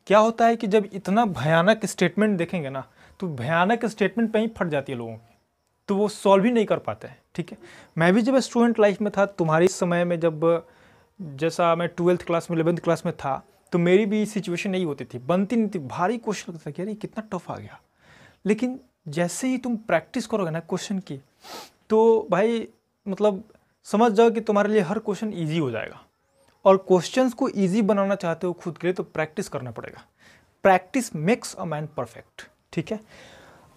क्या होता है कि जब इतना भयानक स्टेटमेंट देखेंगे ना, तो भयानक स्टेटमेंट पे ही फट जाती है लोगों की, तो वो सॉल्व ही नहीं कर पाते हैं। ठीक है, मैं भी जब स्टूडेंट लाइफ में था, तुम्हारे समय में जब जैसा मैं 12th क्लास में 11th क्लास में था, तो मेरी भी सिचुएशन नहीं होती थी, बनती नहीं थी, भारी क्वेश्चन लगता था कि अरे कितना टफ आ गया। लेकिन जैसे ही तुम प्रैक्टिस करोगे ना क्वेश्चन की, तो भाई मतलब समझ जाओ कि तुम्हारे लिए हर क्वेश्चन ईजी हो जाएगा। और क्वेश्चंस को ईजी बनाना चाहते हो खुद के लिए, तो प्रैक्टिस करना पड़ेगा। Practice makes a man perfect. ठीक है,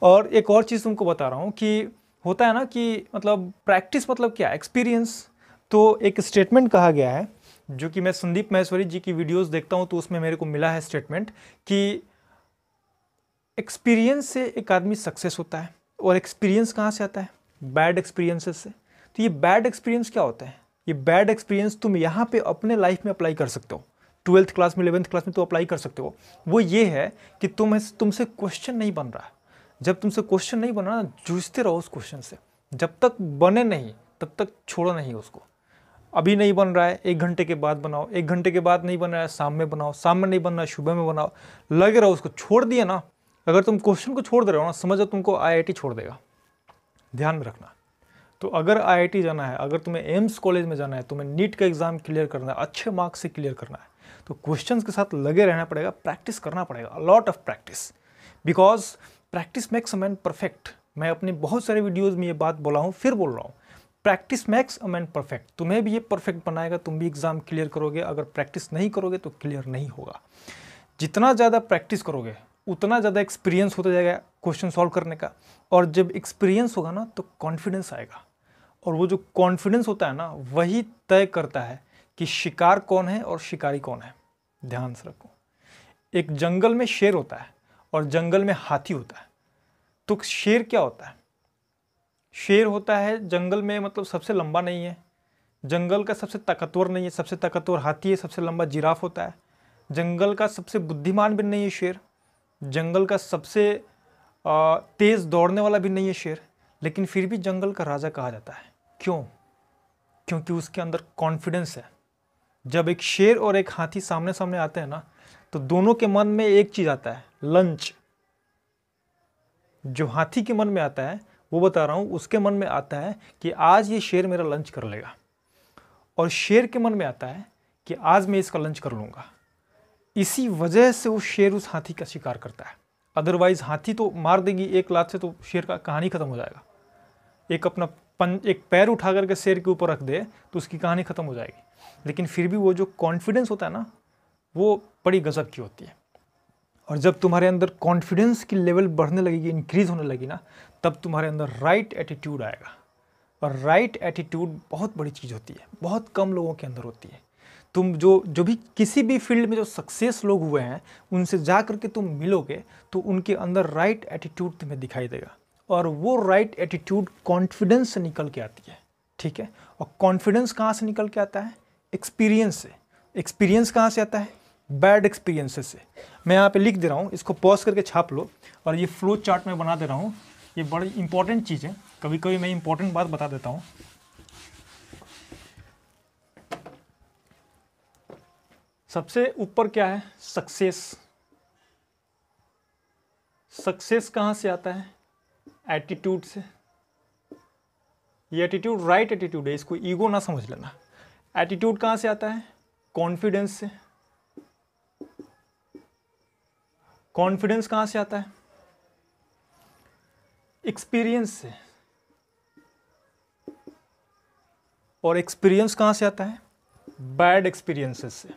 और एक और चीज़ तुमको बता रहा हूँ कि होता है ना कि मतलब प्रैक्टिस मतलब क्या, एक्सपीरियंस। तो एक स्टेटमेंट कहा गया है, जो कि मैं संदीप महेश्वरी जी की वीडियोस देखता हूँ, तो उसमें मेरे को मिला है स्टेटमेंट कि एक्सपीरियंस से एक आदमी सक्सेस होता है। और एक्सपीरियंस कहाँ से आता है? बैड एक्सपीरियंसेस से। तो ये बैड एक्सपीरियंस क्या होता है? ये बैड एक्सपीरियंस तुम यहाँ पे अपने लाइफ में अप्लाई कर सकते हो। 12th क्लास में 11th क्लास में तो अप्लाई कर सकते हो। वो ये है कि तुमसे क्वेश्चन नहीं बन रहा। जब तुमसे क्वेश्चन नहीं बना, जूझते रहो उस क्वेश्चन से। जब तक बने नहीं तब तक छोड़ो नहीं उसको। अभी नहीं बन रहा है, 1 घंटे के बाद बनाओ, 1 घंटे के बाद नहीं बन रहा है, शाम में बनाओ, शाम में नहीं बन रहा है, सुबह में बनाओ, लगे रहो उसको। छोड़ दिए ना, अगर तुम क्वेश्चन को छोड़ दे रहे हो ना, समझो तुमको IIT छोड़ देगा। ध्यान में रखना। तो अगर IIT जाना है, अगर तुम्हें एम्स कॉलेज में जाना है, तुम्हें नीट का एग्जाम क्लियर करना है, अच्छे मार्क्स से क्लियर करना है, तो क्वेश्चंस के साथ लगे रहना पड़ेगा, प्रैक्टिस करना पड़ेगा, lot of practice. Because practice makes a man perfect. मैं अपने बहुत सारे वीडियोज़ में ये बात बोला हूँ, फिर बोल रहा हूँ, practice makes a man perfect. तुम्हें भी ये परफेक्ट बनाएगा, तुम भी एग्जाम क्लियर करोगे। अगर प्रैक्टिस नहीं करोगे तो क्लियर नहीं होगा। जितना ज़्यादा प्रैक्टिस करोगे उतना ज़्यादा एक्सपीरियंस होता जाएगा क्वेश्चन सॉल्व करने का। और जब एक्सपीरियंस होगा ना, तो कॉन्फिडेंस आएगा। और वो जो कॉन्फिडेंस होता है ना, वही तय करता है कि शिकार कौन है और शिकारी कौन है। ध्यान से रखो, एक जंगल में शेर होता है और जंगल में हाथी होता है। तो शेर क्या होता है? शेर होता है जंगल में, मतलब सबसे लंबा नहीं है, जंगल का सबसे ताकतवर नहीं है, सबसे ताकतवर हाथी है, सबसे लंबा जिराफ होता है। जंगल का सबसे बुद्धिमान भी नहीं है शेर, जंगल का सबसे तेज दौड़ने वाला भी नहीं है शेर, लेकिन फिर भी जंगल का राजा कहा जाता है। क्यों? क्योंकि उसके अंदर कॉन्फिडेंस है। जब एक शेर और एक हाथी सामने सामने आते हैं ना, तो दोनों के मन में एक चीज आता है, लंच। जो हाथी के मन में आता है, वो बता रहा हूं, उसके मन में आता है कि आज ये शेर मेरा लंच कर लेगा। और शेर के मन में आता है कि आज मैं इसका लंच कर लूंगा। इसी वजह से वो शेर उस हाथी का शिकार करता है। अदरवाइज हाथी तो मार देगी एक लात से, तो शेर का कहानी खत्म हो जाएगा। एक पैर उठा करके शेर के ऊपर रख दे तो उसकी कहानी खत्म हो जाएगी। लेकिन फिर भी वो जो कॉन्फिडेंस होता है ना, वो बड़ी गजब की होती है। और जब तुम्हारे अंदर कॉन्फिडेंस की लेवल बढ़ने लगेगी, इंक्रीज होने लगी ना, तब तुम्हारे अंदर राइट एटीट्यूड आएगा। और राइट एटीट्यूड बहुत बड़ी चीज़ होती है, बहुत कम लोगों के अंदर होती है। तुम जो भी किसी भी फील्ड में जो सक्सेस लोग हुए हैं, उनसे जा करके तुम मिलोगे, तो उनके अंदर राइट एटीट्यूड तुम्हें दिखाई देगा। और वो राइट एटीट्यूड कॉन्फिडेंस से निकल के आती है। ठीक है, और कॉन्फिडेंस कहाँ से निकल के आता है? एक्सपीरियंस से। एक्सपीरियंस कहाँ से आता है? बैड एक्सपीरियंसेस से। मैं यहाँ पे लिख दे रहा हूँ, इसको पॉज करके छाप लो। और ये फ्लो चार्ट में बना दे रहा हूँ, ये बड़ी इंपॉर्टेंट चीज़ है। कभी कभी मैं इंपॉर्टेंट बात बता देता हूँ। सबसे ऊपर क्या है? सक्सेस। सक्सेस कहाँ से आता है? एटीट्यूड से। ये एटीट्यूड राइट एटीट्यूड है, इसको ईगो ना समझ लेना। एटीट्यूड कहाँ से आता है? कॉन्फिडेंस से। कॉन्फिडेंस कहाँ से आता है? एक्सपीरियंस से। और एक्सपीरियंस कहाँ से आता है? बैड एक्सपीरियंसेस से।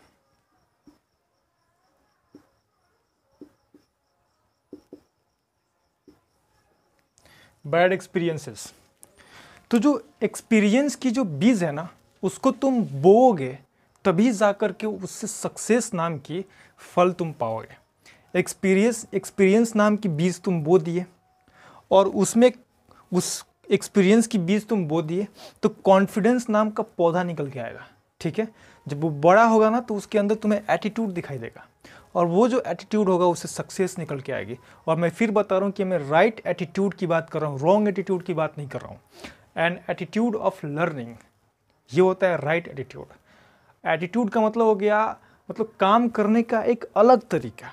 Bad experiences. तो जो एक्सपीरियंस की जो बीज है ना, उसको तुम बोओगे, तभी जाकर के उससे सक्सेस नाम की फल तुम पाओगे। एक्सपीरियंस नाम की बीज तुम बो दिए, और उसमें उस एक्सपीरियंस की बीज तुम बो दिए, तो कॉन्फिडेंस नाम का पौधा निकल के आएगा। ठीक है, जब वो बड़ा होगा ना, तो उसके अंदर तुम्हें एटीट्यूड दिखाई देगा, और वो जो एटीट्यूड होगा उससे सक्सेस निकल के आएगी। और मैं फिर बता रहा हूँ कि मैं राइट एटीट्यूड की बात कर रहा हूँ, रॉन्ग एटीट्यूड की बात नहीं कर रहा हूँ। एन एटीट्यूड ऑफ लर्निंग, ये होता है राइट एटीट्यूड। एटीट्यूड का मतलब हो गया, मतलब काम करने का एक अलग तरीका।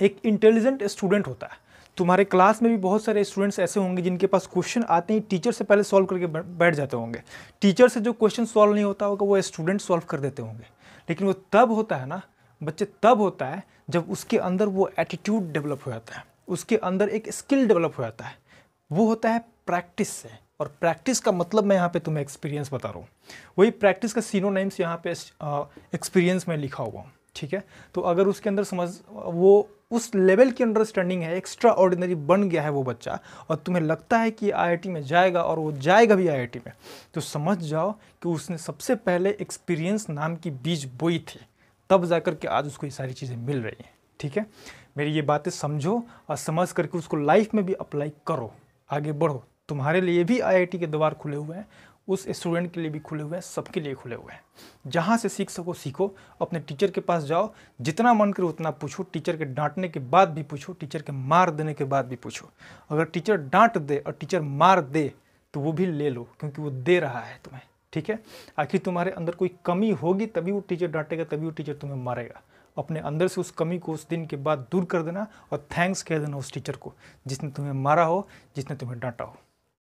एक इंटेलिजेंट स्टूडेंट होता है। तुम्हारे क्लास में भी बहुत सारे स्टूडेंट्स ऐसे होंगे जिनके पास क्वेश्चन आते ही टीचर से पहले सॉल्व करके बैठ जाते होंगे। टीचर से जो क्वेश्चन सॉल्व नहीं होता होगा वो स्टूडेंट सॉल्व कर देते होंगे। लेकिन वो तब होता है ना बच्चे, तब होता है जब उसके अंदर वो एटीट्यूड डेवलप हो जाता है, उसके अंदर एक स्किल डेवलप हो जाता है। वो होता है प्रैक्टिस से। और प्रैक्टिस का मतलब मैं यहाँ पे तुम्हें एक्सपीरियंस बता रहा हूँ। वही प्रैक्टिस का सिनोनिम्स यहाँ पे एक्सपीरियंस में लिखा हुआ हूँ, ठीक है। तो अगर उसके अंदर समझ वो उस लेवल की अंडरस्टैंडिंग है, एक्स्ट्रा ऑर्डिनरी बन गया है वो बच्चा, और तुम्हें लगता है कि आईआईटी में जाएगा और वो जाएगा भी आईआईटी में, तो समझ जाओ कि उसने सबसे पहले एक्सपीरियंस नाम की बीज बोई थी, तब जाकर के आज उसको ये सारी चीज़ें मिल रही हैं, ठीक है। मेरी ये बातें समझो और समझ करके उसको लाइफ में भी अप्लाई करो, आगे बढ़ो। तुम्हारे लिए भी आईआईटी के द्वार खुले हुए हैं, उस स्टूडेंट के लिए भी खुले हुए हैं, सबके लिए खुले हुए हैं। जहाँ से सीख सको सीखो, अपने टीचर के पास जाओ, जितना मन करे उतना पूछो, टीचर के डांटने के बाद भी पूछो, टीचर के मार देने के बाद भी पूछो। अगर टीचर डांट दे और टीचर मार दे तो वो भी ले लो, क्योंकि वो दे रहा है तुम्हें, ठीक है। आखिर तुम्हारे अंदर कोई कमी होगी तभी वो टीचर डांटेगा, तभी वो टीचर तुम्हें मारेगा। अपने अंदर से उस कमी को उस दिन के बाद दूर कर देना और थैंक्स कह देना उस टीचर को जिसने तुम्हें मारा हो, जिसने तुम्हें डांटा हो।